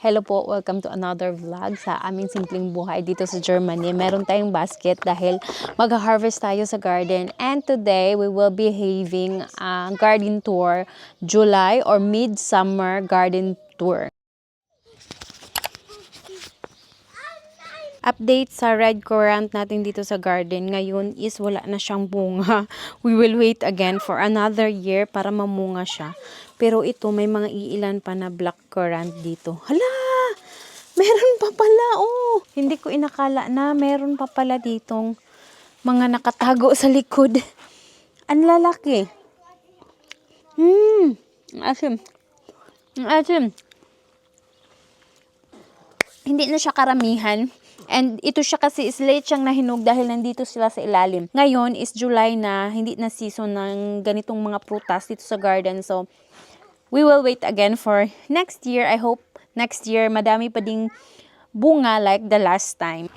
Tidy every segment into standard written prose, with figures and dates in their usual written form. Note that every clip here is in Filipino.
Hello po, welcome to another vlog sa aming simpleng buhay dito sa Germany. Meron tayong basket dahil mag-harvest tayo sa garden. And today, we will be having a garden tour, July or mid-summer garden tour. Update sa red currant natin dito sa garden. Ngayon is wala na siyang bunga. We will wait again for another year para mamunga siya. Pero ito, may mga iilan pa na black currant dito. Hala! Meron pa pala, oh! Hindi ko inakala na meron pa pala ditong mga nakatago sa likod. Ang lalaki. Asim. Asim. Hindi na siya karamihan. And ito siya kasi is late siyang nahinog dahil nandito sila sa ilalim. Ngayon is July na, hindi na season ng ganitong mga prutas dito sa garden. So, we will wait again for next year. I hope next year madami pa ding bunga like the last time.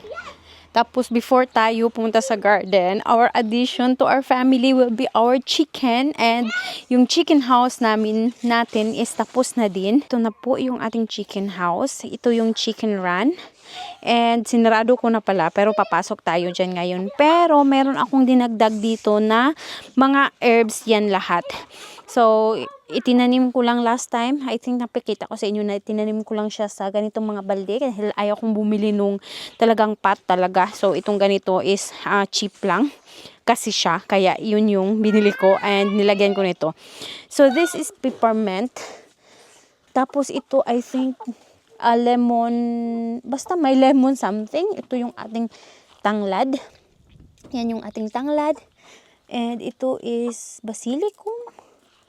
Tapos before tayo pumunta sa garden, our addition to our family will be our chicken. And yung chicken house natin is tapos na din. Ito na po yung ating chicken house. Ito yung chicken run. And sinarado ko na pala, pero papasok tayo dyan ngayon. Pero meron akong dinagdag dito na mga herbs yan lahat. So, itinanim ko lang last time. I think napikita ko sa inyo na itinanim ko lang siya sa ganitong mga balde. Dahil ayaw kong bumili nung talagang pot talaga. So, itong ganito is cheap lang. Kasi siya. Kaya yun yung binili ko and nilagyan ko nito. So, this is peppermint. Tapos ito, I think, lemon. Basta may lemon something. Ito yung ating tanglad. Yan yung ating tanglad. And ito is basilicum.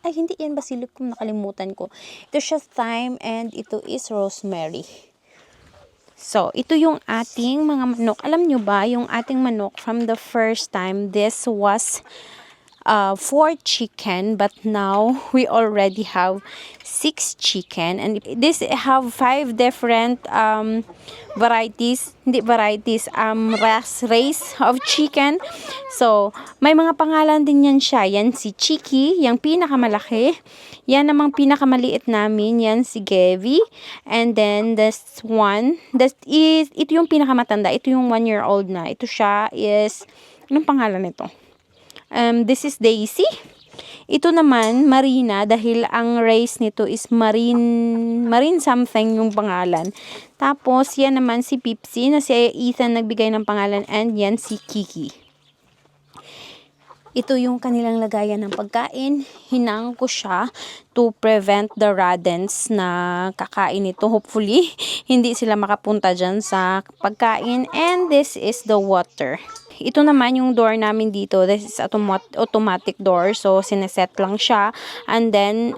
Ay, hindi yan basilicum, nakalimutan ko. Ito siya thyme and ito is rosemary. So, ito yung ating mga manok. Alam nyo ba, yung ating manok from the first time, this was 4 chicken, but now we already have 6 chicken. And this have 5 different varieties, race of chicken. So, may mga pangalan din yan siya. Yan si Chiki, yung pinakamalaki. Yan namang pinakamaliit namin, yan si Gevi. And then, this one, ito yung pinakamatanda. Ito yung 1-year-old na. Ito siya is, anong pangalan nito? This is Daisy. Ito naman, Marina, dahil ang race nito is marine something yung pangalan. Tapos, yan naman si Pipsy, na si Ethan nagbigay ng pangalan, and yan si Kiki. Ito yung kanilang lagayan ng pagkain. Hinang ko siya to prevent the rodents na kakain ito. Hopefully, hindi sila makapunta dyan sa pagkain. And this is the water. Ito naman yung door namin dito. This is automatic door. So, sineset lang siya. And then,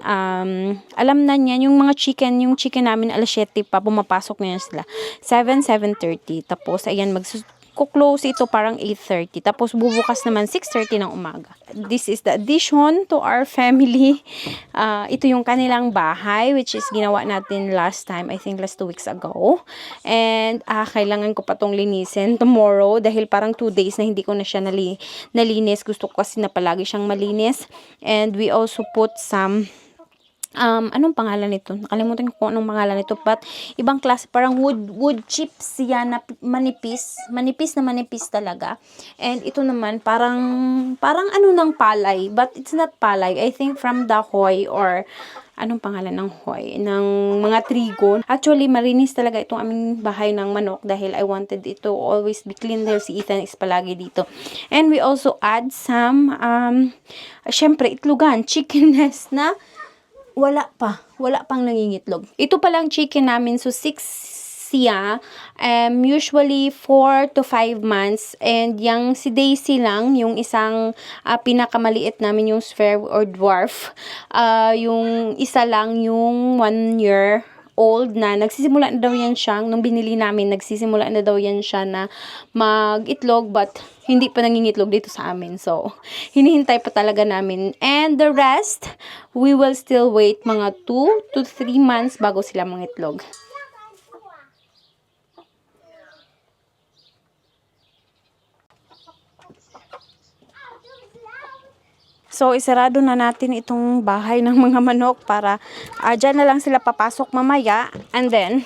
alam na niyan, yung chicken namin alas 7 pa, pumapasok na yan sila. 7:30. Tapos, ayan, close ito parang 8:30. Tapos, bubukas naman 6:30 ng umaga. This is the addition to our family. Ito yung kanilang bahay, which is ginawa natin last time, I think last 2 weeks ago. And, kailangan ko pa tong linisin tomorrow dahil parang 2 days na hindi ko na siya nalinis. Gusto ko kasi na palagi siyang malinis. And we also put some anong pangalan nito? Nakalimutan ko kung anong pangalan nito. But, ibang klase. Parang wood chips yan na manipis. Manipis talaga. And, ito naman, parang ano ng palay. But, it's not palay. I think from the hoy or anong pangalan ng hoy? Ng mga trigo. Actually, marinis talaga itong aming bahay ng manok dahil I wanted it to always be clean dahil si Ethan is palagi dito. And, we also add some, syempre, itlogan, chicken nest na wala pang nangingitlog. Ito palang chicken namin, so 6 siya, usually 4 to 5 months, and yung si Daisy lang, yung isang pinakamaliit namin, yung spare or dwarf, yung isa lang, yung 1 year old na, nagsisimula na daw yan siya, nung binili namin, nagsisimula na daw yan siya na mag-itlog, but hindi pa nangingitlog dito sa amin. So, hinihintay pa talaga namin. And the rest, we will still wait mga 2 to 3 months bago sila mangitlog. So, isarado na natin itong bahay ng mga manok para dyan na lang sila papasok mamaya. And then,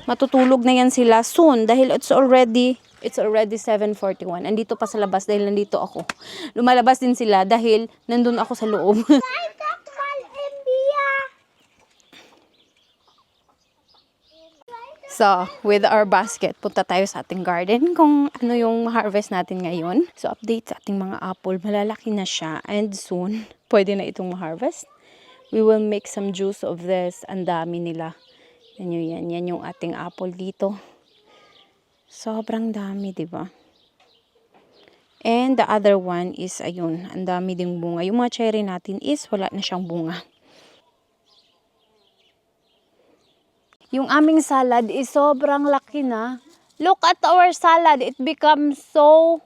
Matutulog na yan sila soon dahil it's already 7:41. Andito pa sa labas dahil nandito ako. Lumalabas din sila dahil nandun ako sa loob. So, with our basket, punta tayo sa ating garden kung ano yung harvest natin ngayon. So, update sa ating mga apple. Malalaki na siya and soon, pwede na itong ma-harvest. We will make some juice of this. Ang dami nila. Yan yung ating apple dito. Sobrang dami, di ba? And the other one is, ayun, ang dami ding bunga. Yung mga cherry natin is wala na siyang bunga. Yung aming salad is sobrang laki na. Look at our salad. It becomes so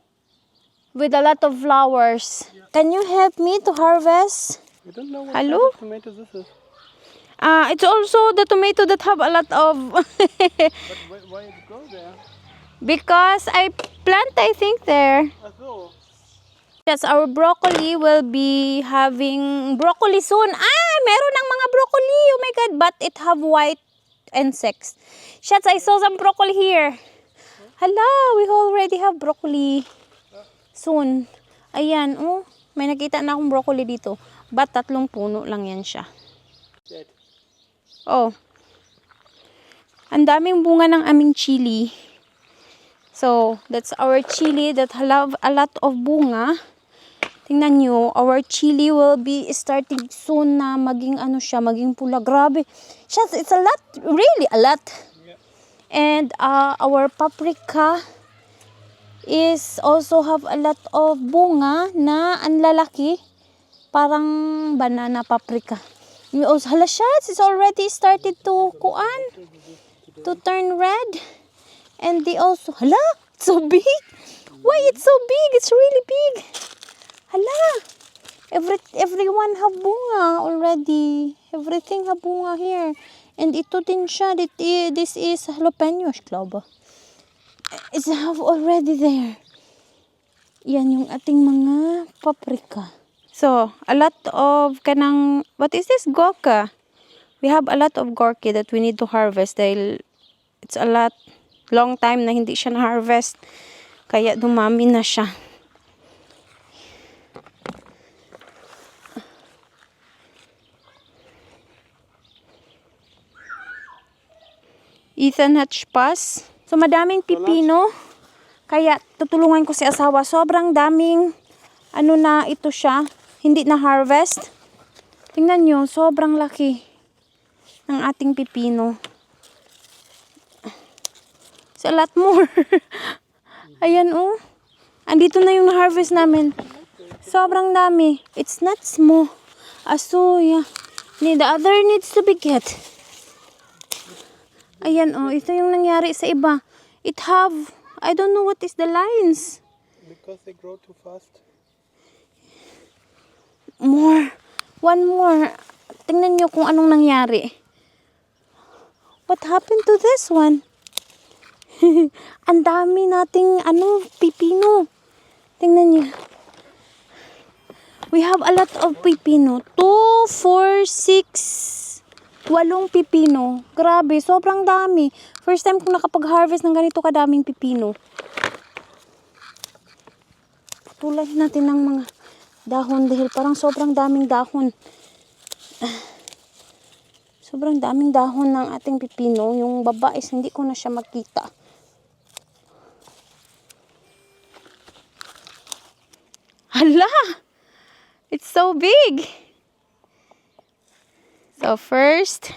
with a lot of flowers. Yeah. Can you help me to harvest? I don't know what kind of tomato this is. It's also the tomato that have a lot of... But why it grow there? Because I plant, I think, there. So. Yes, our broccoli will be having broccoli soon. Meron ng mga broccoli. Oh my God. But it have white insects. Shots, I saw some broccoli here. Hala, we already have broccoli. Soon. Ayan, oh. May nakita na akong broccoli dito. But 3 puno lang yan siya. Dead. Oh. Ang daming bunga ng aming chili. So, that's our chili that have a lot of bunga. Tingnan nyo, our chili will be starting soon na maging ano siya, maging pula. Grabe. It's a lot, really a lot. Yeah. And our paprika is also have a lot of bunga na ang lalaki. Parang banana paprika. Hala siya, it's already started to turn red. And they also, hala, it's so big. Why it's so big? It's really big. Hala, everyone have bunga already. Everything have bunga here. And ito din siya. This is jalapenos, glaube. It's have already there. Yan yung ating mga paprika. So, a lot of kanang, what is this? Gorka. We have a lot of gorky that we need to harvest dahil it's a lot, long time na hindi siya na-harvest. Kaya dumami na siya. Ethan Hatchpas. So, madaming pipino. Kaya, tutulungan ko si asawa. Sobrang daming, ano na ito siya. Hindi na harvest. Tingnan nyo, sobrang laki ng ating pipino. It's a lot more. Ayan, oh. Andito na yung na-harvest namin. Sobrang dami. It's not small. So, yeah. The other needs to be get. Ayan, oh, ito yung nangyari sa iba. It have, I don't know what is the lines. Because they grow too fast. More. One more. Tingnan nyo kung anong nangyari. What happened to this one? Ang dami nating, pipino. Tingnan nyo. We have a lot of pipino. 2, 4, 6... 8 pipino. Grabe, sobrang dami. First time kong nakapag-harvest ng ganito kadaming pipino. Putulan natin ng mga dahon dahil parang sobrang daming dahon. Sobrang daming dahon ng ating pipino. Yung baba is hindi ko na siya makita. Hala! It's so big! So first,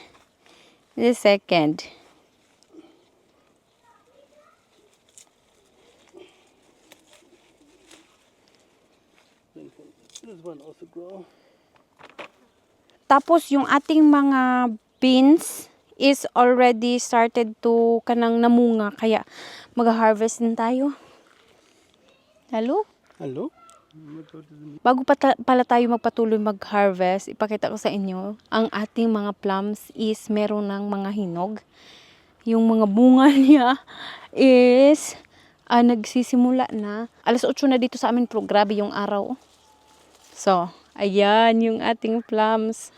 the second. This one also grow. Tapos yung ating mga beans is already started to kanang namunga kaya mag-harvest din tayo. Hello? Hello? Bago pala tayo magpatuloy mag-harvest, ipakita ko sa inyo, ang ating mga plums is meron ng mga hinog. Yung mga bunga niya is nagsisimula na. 8:00 na dito sa amin, pero grabe yung araw. So, ayan yung ating plums.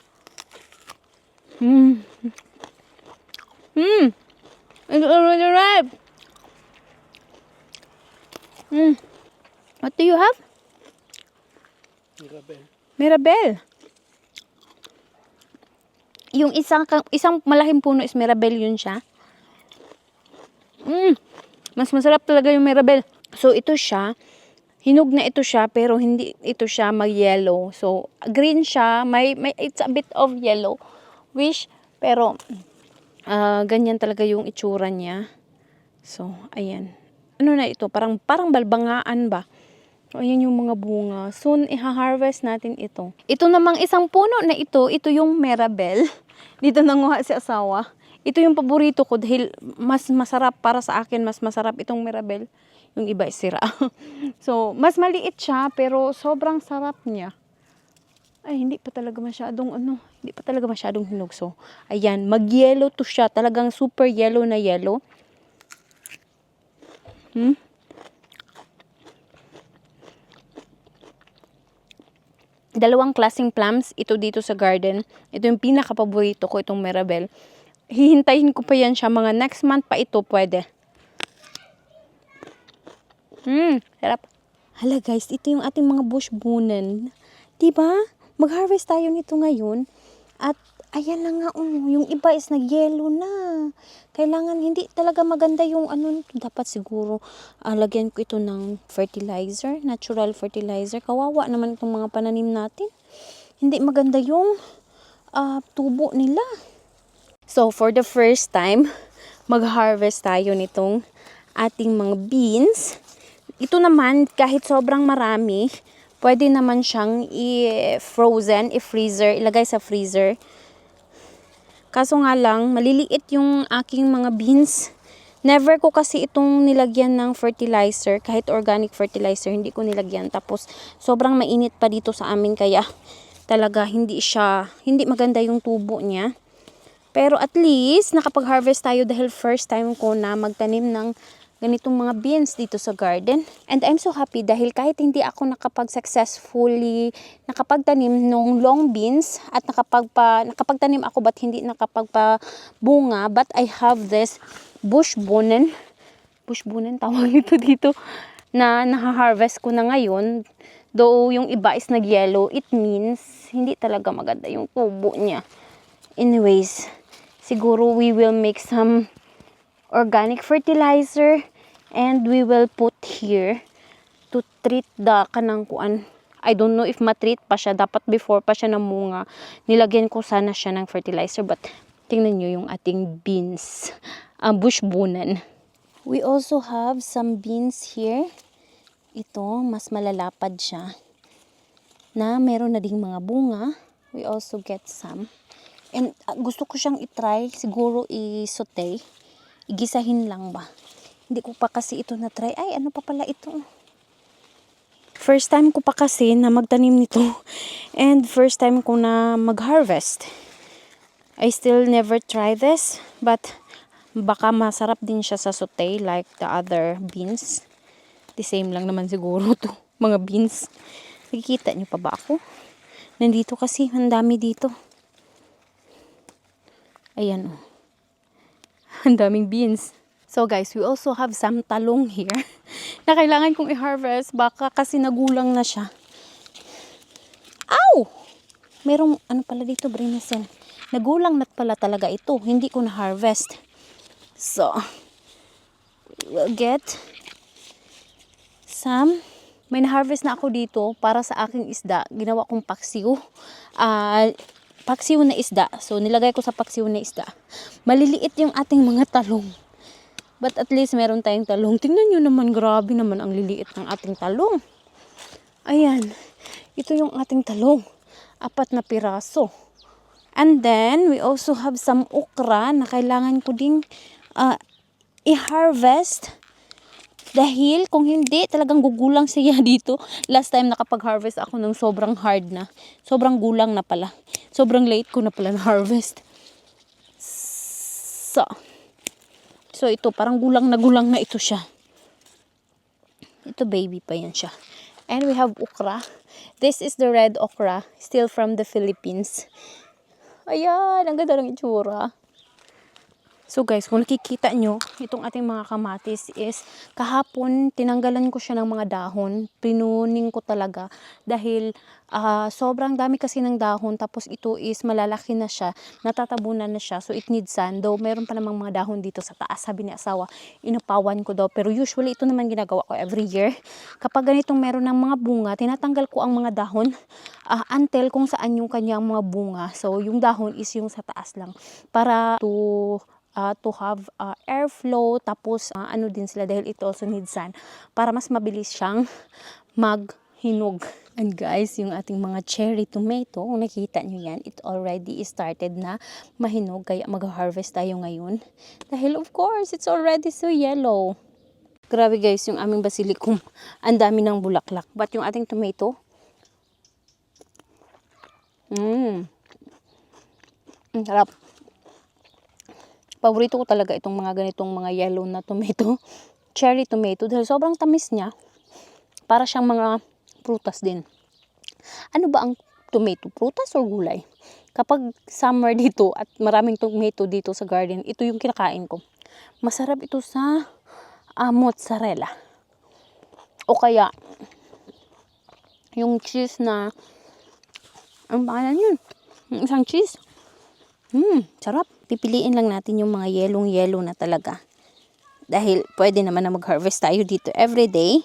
It's already ripe. What do you have? Mirabelle. Mirabelle. Yung isang malaking puno is Mirabelle yun siya. Mas masarap talaga yung Mirabelle. So, ito siya. Hinog na ito siya, pero hindi ito siya mag-yellow. So, green siya. It's a bit of yellow. Pero, ganyan talaga yung itsura niya. So, ayan. Ano na ito? Parang balbangaan ba? So, ayan yung mga bunga. Soon, iha-harvest natin ito. Ito namang isang puno na ito yung Mirabelle. Dito nanguha si asawa. Ito yung paborito ko dahil mas masarap para sa akin. Mas masarap itong Mirabelle. Yung iba is sira. So, mas maliit siya pero sobrang sarap niya. Ay, hindi pa talaga masyadong hinog. So, ayan, mag-yellow to siya. Talagang super yellow na yellow. Dalawang klaseng plums, ito dito sa garden. Ito yung pinaka-paborito ko, itong Mirabelle. Hihintayin ko pa yan siya. Mga next month pa ito pwede. Sarap. Hala guys, ito yung ating mga bush bunan. Diba? Mag-harvest tayo nito ngayon. At ayan na nga, yung iba is nag-yellow na. Kailangan, hindi talaga maganda yung dapat siguro lagyan ko ito ng fertilizer, natural fertilizer. Kawawa naman itong mga pananim natin. Hindi maganda yung tubo nila. So, for the first time, mag-harvest tayo nitong ating mga beans. Ito naman, kahit sobrang marami, pwede naman siyang i-freezer, ilagay sa freezer. Kaso nga lang, maliliit yung aking mga beans. Never ko kasi itong nilagyan ng fertilizer, kahit organic fertilizer, hindi ko nilagyan. Tapos, sobrang mainit pa dito sa amin, kaya talaga hindi maganda yung tubo niya. Pero at least, nakapag-harvest tayo dahil first time ko na magtanim ng ganitong mga beans dito sa garden. And I'm so happy dahil kahit hindi ako nakapag-successfully nakapagtanim ng long beans at nakapagtanim ako but hindi nakapagpabunga, but I have this bush bunan tawag ito dito, na naha-harvest ko na ngayon. Though yung iba is nag-yellow, it means hindi talaga maganda yung tubo niya. Anyways, siguro we will make some organic fertilizer and we will put here to treat the kanang kuan. I don't know if matreat pa siya. Dapat before pa siya namunga, nilagyan ko sana siya ng fertilizer. But tingnan nyo yung ating beans. Bush bunan. We also have some beans here. Ito, mas malalapad siya. Na meron na ding mga bunga. We also get some. And gusto ko siyang itry. Siguro i-saute. Igisahin lang ba. Hindi ko pa kasi ito na-try. Ay, ano pa pala ito? First time ko pa kasi na magtanim nito. And first time ko na mag-harvest. I still never try this. But baka masarap din siya sa saute like the other beans. The same lang naman siguro to. Mga beans. Nakikita niyo pa ba ako? Nandito kasi. Ang dami dito. Ayan o. Ang daming beans. So guys, we also have some talong here na kailangan kong i-harvest. Baka kasi nagulang na siya. Ow! Merong ano pala dito, Brinesen. Nagulang na pala talaga ito. Hindi ko na-harvest. So, we'll get some. May na-harvest na ako dito para sa aking isda. Ginawa kong paksiw. Paksiw na isda. So, nilagay ko sa paksiw na isda. Maliliit yung ating mga talong. But at least meron tayong talong. Tingnan nyo naman, grabe naman ang liliit ng ating talong. Ayan. Ito yung ating talong. 4 na piraso. And then, we also have some okra na kailangan ko ding i-harvest. Dahil kung hindi, talagang gugulang siya dito. Last time nakapag-harvest ako ng sobrang hard na. Sobrang gulang na pala. Sobrang late ko na pala na-harvest. So ito, parang gulang na ito siya. Ito baby pa yan siya. And we have okra. This is the red okra. Still from the Philippines. Ayan, ang ganda ng itsura. So guys, kung nakikita nyo, itong ating mga kamatis is kahapon tinanggalan ko siya ng mga dahon. Pinuning ko talaga dahil sobrang dami kasi ng dahon, tapos ito is malalaki na siya, natatabunan na siya, so it needs sun. Though meron pa namang mga dahon dito sa taas, sabi ni asawa, inupawan ko daw. Pero usually ito naman ginagawa ko every year. Kapag ganitong meron ng mga bunga, tinatanggal ko ang mga dahon until kung saan yung kanyang mga bunga. So yung dahon is yung sa taas lang para to have airflow, tapos ano din sila dahil it also needs sun para mas mabilis siyang maghinog. And guys, yung ating mga cherry tomato, kung nakita nyo yan, it already started na mahinog, kaya mag-harvest tayo ngayon dahil of course it's already so yellow. Grabe guys, yung aming basilikum, ang dami ng bulaklak, but yung ating tomato, sarap. Paborito ko talaga itong mga ganitong mga yellow na tomato, cherry tomato, dahil sobrang tamis niya. Para siyang mga prutas din. Ano ba ang tomato? Prutas or gulay? Kapag summer dito at maraming tomato dito sa garden, ito yung kinakain ko. Masarap ito sa mozzarella. O kaya, yung cheese na, ang pangalan yun? Yung isang cheese. Sarap. Pipiliin lang natin yung mga yellow na talaga. Dahil pwede naman na mag-harvest tayo dito every day.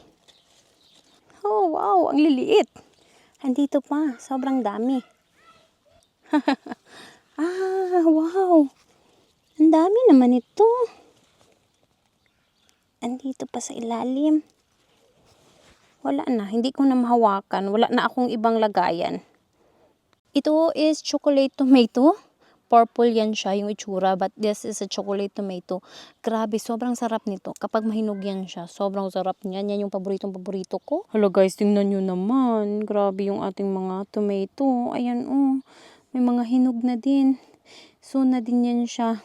Oh, wow. Ang liliit. Andito pa. Sobrang dami. Wow. Ang dami naman ito. Andito pa sa ilalim. Wala na. Hindi ko na mahawakan. Wala na akong ibang lagayan. Ito is chocolate tomato. Purple yan siya, yung itsura, but this is a chocolate tomato. Grabe, sobrang sarap nito. Kapag mahinog yan siya, sobrang sarap niyan. Yan yung paborito ko. Hello guys, tingnan nyo naman. Grabe yung ating mga tomato. Ayan, may mga hinog na din. So na din yan siya.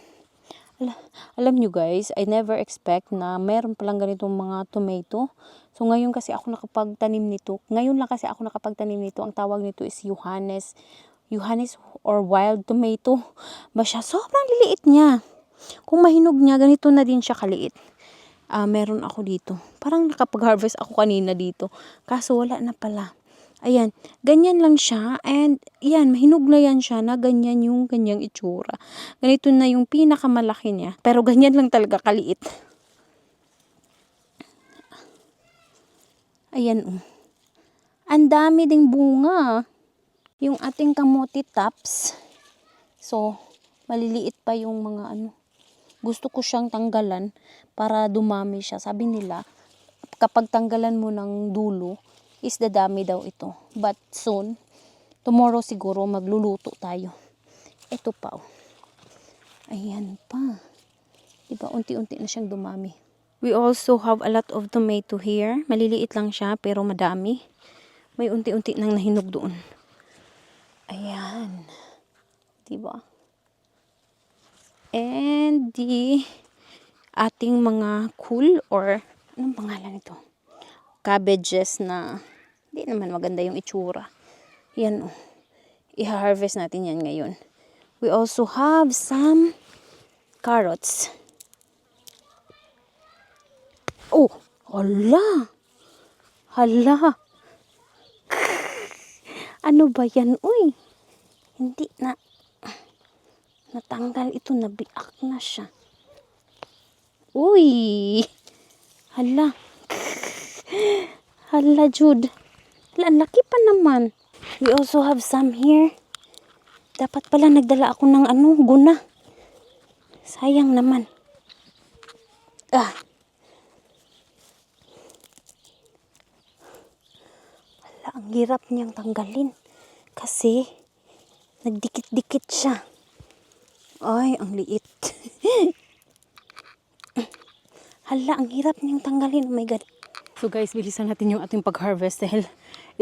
Alam nyo guys, I never expect na meron palang ganitong mga tomato. So ngayon kasi ako nakapagtanim nito. Ngayon lang kasi ako nakapagtanim nito. Ang tawag nito is Johannes or wild tomato. Siya, sobrang liliit niya. Kung mahinog niya, ganito na din siya kaliit. Meron ako dito. Parang nakapag-harvest ako kanina dito. Kaso wala na pala. Ayan, ganyan lang siya. And yan, mahinog na yan siya na ganyan yung kanyang itsura. Ganito na yung pinakamalaki niya. Pero ganyan lang talaga kaliit. Ayan, ang dami ding bunga. Yung ating kamote tops, so maliliit pa yung mga gusto ko siyang tanggalan para dumami siya. Sabi nila, kapag tanggalan mo ng dulo, is dadami daw ito. But soon, tomorrow siguro magluluto tayo. Ito pa. Ayan pa. Diba, unti-unti na siyang dumami. We also have a lot of tomato here. Maliliit lang siya, pero madami. May unti-unti nang nahinog doon. Ayan. Diba? And the ating mga cool or anong pangalan nito? Cabbages na hindi naman maganda yung itsura. Yan i-harvest natin yan ngayon. We also have some carrots. Oh, hala. Hala. Ano ba yan? Uy, hindi na natanggal ito, nabiak na siya. Uy, hala. Hala, Jude. Hala, ang laki pa naman. We also have some here. Dapat pala nagdala ako ng guna. Sayang naman. Ang hirap niyang tanggalin kasi nagdikit-dikit siya. Ay, ang liit. Hala, ang hirap niyang tanggalin. Oh my God. So guys, bilisan natin yung ating pag-harvest dahil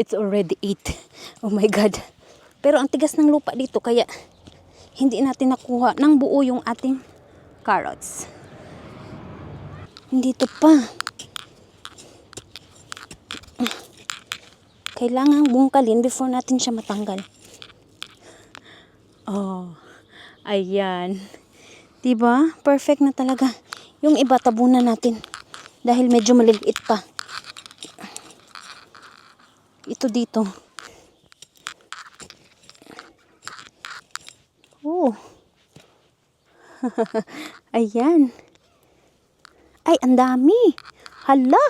it's already 8. Oh my God. Pero ang tigas ng lupa dito kaya hindi natin nakuha ng buo yung ating carrots. Dito pa. Kailangang bungkalin before natin siya matanggal. Oh, ayan. Diba? Perfect na talaga. Yung iba, tabunan natin. Dahil medyo maliliit pa. Ito dito. Oh. Ayan. Ay, ang dami. Hala.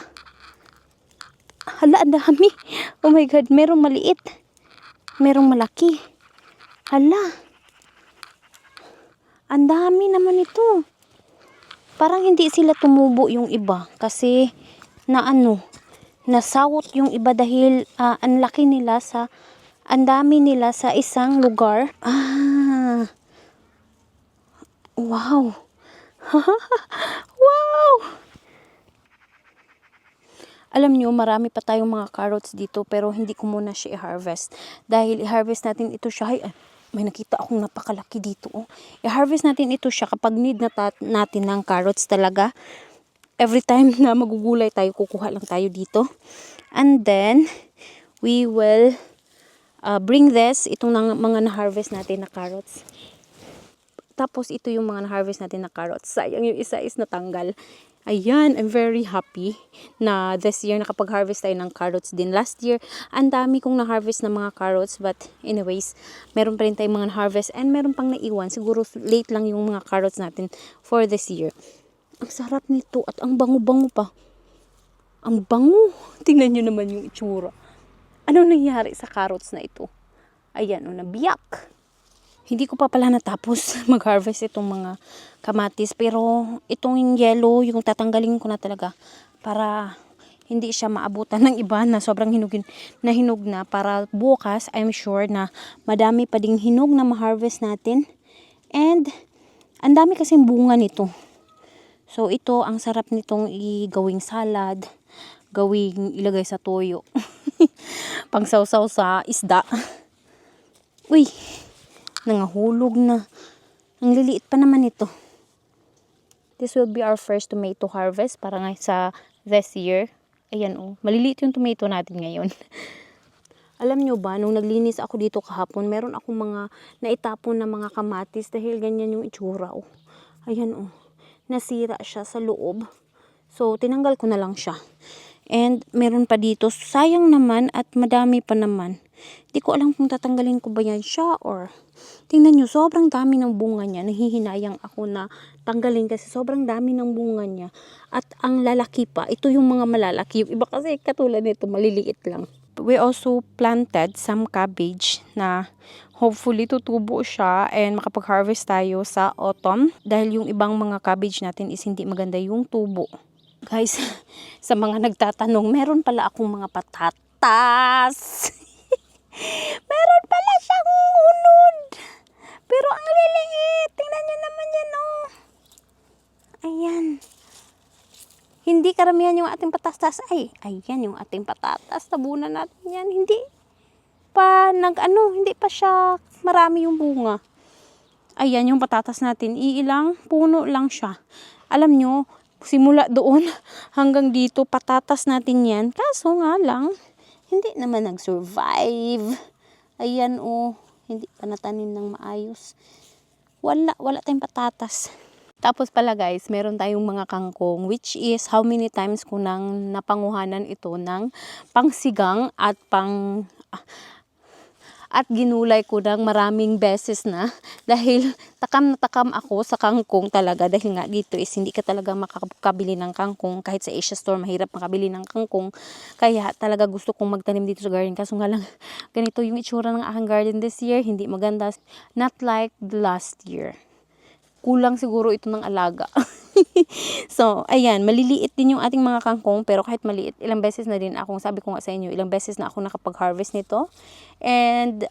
Hala, ang dami. Oh my God, merong maliit. Merong malaki. Hala. Ang dami naman ito. Parang hindi sila tumubo yung iba. Kasi, nasawot yung iba dahil ang laki nila ang dami nila sa isang lugar. Wow. Wow. Alam nyo, marami pa tayong mga carrots dito pero hindi ko muna siya i-harvest. Dahil i-harvest natin ito siya. Ay, may nakita akong napakalaki dito. Oh. I-harvest natin ito siya kapag need natin ng carrots talaga. Every time na magugulay tayo, kukuha lang tayo dito. And then, we will bring itong mga na-harvest natin na carrots. Tapos, ito yung mga na-harvest natin na carrots. Sayang yung isa is natanggal. Ayan, I'm very happy na this year nakapag-harvest tayo ng carrots din. Last year, ang dami kong na-harvest ng mga carrots. But anyways, meron pa rin tayong mga na-harvest and meron pang naiwan. Siguro late lang yung mga carrots natin for this year. Ang sarap nito at ang bango-bango pa. Ang bango. Tingnan nyo naman yung itsura. Ano nangyari sa carrots na ito? Ayan, nabiyak. Hindi ko pa pala natapos mag-harvest itong mga kamatis. Pero itong yellow, yung tatanggalin ko na talaga para hindi siya maabutan ng iba na sobrang hinog na para bukas, I'm sure na madami pa ding hinog na ma-harvest natin. And ang dami kasing bunga nito. So ito, ang sarap nitong gawing salad, gawing ilagay sa toyo. Pangsawsaw sa isda. Uy, nangahulog na. Ang liliit pa naman ito. This will be our first tomato harvest para nga sa this year. Ayan oh, maliliit yung tomato natin ngayon. Alam nyo ba, nung naglinis ako dito kahapon, meron akong mga naitapon na mga kamatis dahil ganyan yung itsura oh. Ayan oh, nasira siya sa loob. So, tinanggal ko na lang siya. And meron pa dito, sayang naman at madami pa naman. Di ko alam kung tatanggalin ko ba yan siya or tingnan nyo, sobrang dami ng bunga niya. Nahihinayang ako na tanggalin kasi sobrang dami ng bunga niya. At ang lalaki pa, ito yung mga malalaki. Yung iba kasi katulad nito, maliliit lang. We also planted some cabbage na hopefully tutubo siya and makapag-harvest tayo sa autumn. Dahil yung ibang mga cabbage natin is hindi maganda yung tubo. Guys, sa mga nagtatanong, meron pala akong mga patatas. Meron pala siyang unod. Pero ang liliit. Tingnan nyo naman yan, oh. Ayan. Hindi karamihan yung ating patatas. Ay, ayan yung ating patatas. Tabunan natin yan. Hindi pa siya marami yung bunga. Ayan yung patatas natin. Iilang puno lang siya. Alam nyo, simula doon hanggang dito, patatas natin yan. Kaso nga lang, hindi naman nag-survive. Ayan oh, hindi pa natanim ng maayos. Wala tayong patatas. Tapos pala guys, meron tayong mga kangkong, which is how many times ko nang napanguhanan ito ng pangsigang at ginulay ko ng maraming beses na dahil takam na takam ako sa kangkong talaga dahil nga dito is hindi ka talaga makakabili ng kangkong kahit sa Asia store mahirap makabili ng kangkong kaya talaga gusto kong magtanim dito sa garden kaso nga lang ganito yung itsura ng aking garden this year, hindi maganda, not like the last year. Kulang siguro ito ng alaga. So, ayan, maliliit din yung ating mga kangkong, pero kahit maliit, ilang beses na din akong, sabi ko nga sa inyo, ilang beses na ako nakapag-harvest nito. And,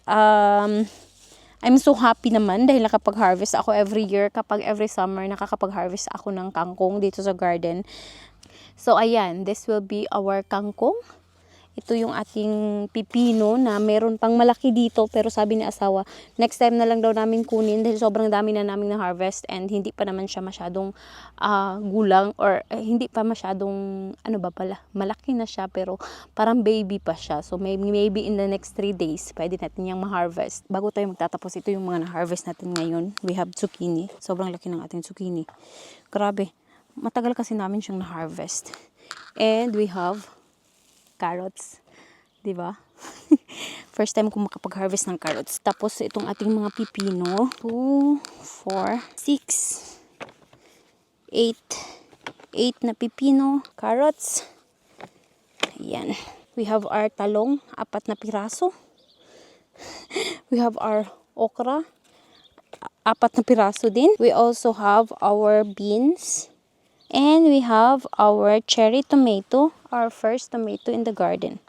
I'm so happy naman dahil nakapag-harvest ako every year, kapag every summer, nakakapag-harvest ako ng kangkong dito sa garden. So, ayan, this will be our kangkong. Ito yung ating pipino na meron pang malaki dito, pero sabi ni asawa, next time na lang daw namin kunin dahil sobrang dami na namin na harvest and hindi pa naman siya masyadong gulang or hindi pa masyadong malaki na siya pero parang baby pa siya. So maybe in the next 3 days pwede natin yung ma-harvest. Bago tayo magtatapos, ito yung mga na-harvest natin ngayon. We have zucchini. Sobrang laki ng ating zucchini. Grabe. Matagal kasi namin siyang na-harvest. And we have carrots. Diba? First time ko makapag-harvest ng carrots. Tapos itong ating mga pipino. 2, 4, 6, 8 na pipino. Carrots. Ayan. We have our talong. 4 na piraso. We have our okra. 4 na piraso din. We also have our beans. And we have our cherry tomato, our first tomato in the garden.